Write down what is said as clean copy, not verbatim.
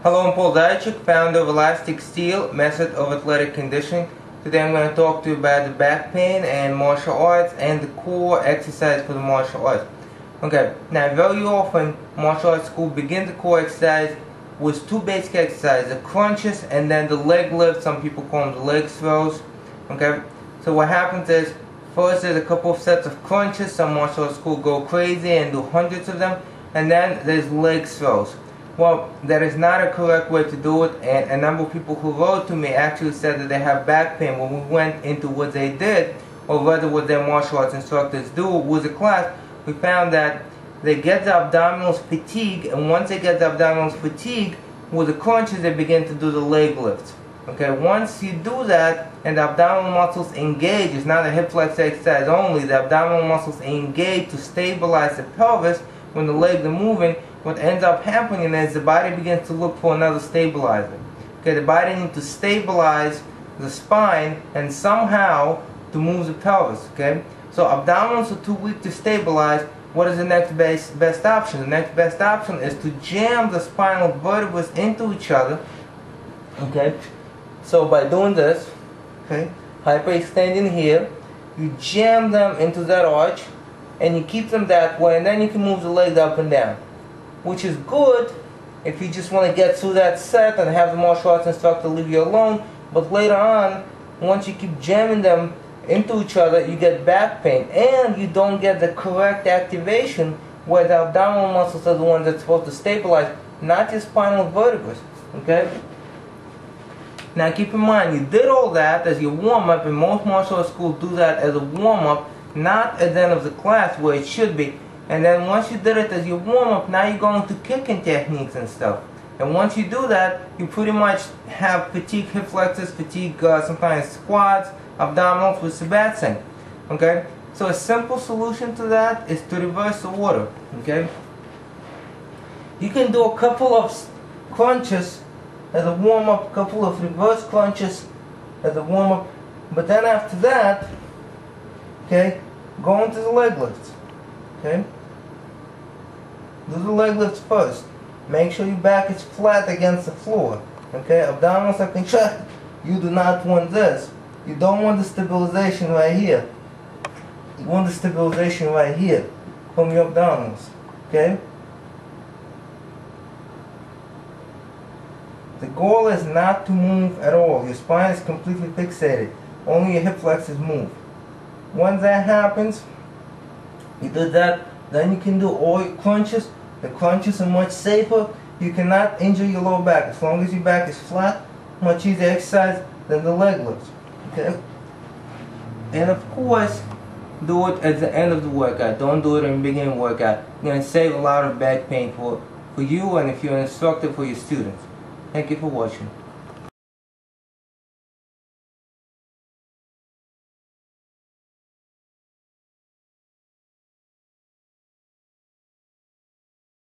Hello, I'm Paul Zaychik, founder of Elastic Steel, Method of Athletic Conditioning. Today I'm going to talk to you about the back pain and martial arts and the core exercise for the martial arts. Okay, now very often martial arts school begin the core exercise with two basic exercises, the crunches and then the leg lifts. Some people call them the leg throws. Okay, so what happens is first there's a couple of sets of crunches. Some martial arts school go crazy and do hundreds of them, and then there's leg throws. Well, that is not a correct way to do it, and a number of people who wrote to me actually said that they have back pain. When we went into what they did, or rather what their martial arts instructors do with the class, we found that they get the abdominals fatigue, and once they get the abdominals fatigue, with the crunches they begin to do the leg lifts. Okay, once you do that, and the abdominal muscles engage, it's not a hip flex exercise only, the abdominal muscles engage to stabilize the pelvis when the legs are moving. What ends up happening is the body begins to look for another stabilizer. Okay, the body needs to stabilize the spine and somehow to move the pelvis. Okay, so abdominals are too weak to stabilize. What is the next best option? The next best option is to jam the spinal vertebrae into each other. Okay, so by doing this, okay, hyperextending here, you jam them into that arch and you keep them that way, and then you can move the legs up and down, which is good if you just want to get through that set and have the martial arts instructor leave you alone. But later on, once you keep jamming them into each other, you get back pain, and you don't get the correct activation where the abdominal muscles are the ones that's supposed to stabilize, not your spinal vertebrae. Okay? Now keep in mind, you did all that as your warm-up, and most martial arts schools do that as a warm-up, not at the end of the class where it should be. And then once you did it as your warm-up, now you're going to kicking techniques and stuff. And once you do that, you pretty much have fatigue hip flexors, fatigue sometimes squats, abdominals, which is a bad thing. Okay? So a simple solution to that is to reverse the order. Okay? You can do a couple of crunches as a warm-up, a couple of reverse crunches as a warm-up, but then after that, okay, go into the leg lifts. Okay? Do the leg lifts first. Make sure your back is flat against the floor. Okay? Abdominals are contracted. You do not want this. You don't want the stabilization right here. You want the stabilization right here from your abdominals. Okay? The goal is not to move at all. Your spine is completely fixated. Only your hip flexors move. Once that happens, you do that, then you can do all your crunches. The crunches are much safer. You cannot injure your lower back. As long as your back is flat, much easier exercise than the leg lifts. Okay? And of course, do it at the end of the workout. Don't do it in the beginning workout. You're going to save a lot of back pain for you, and if you're an instructor, for your students. Thank you for watching.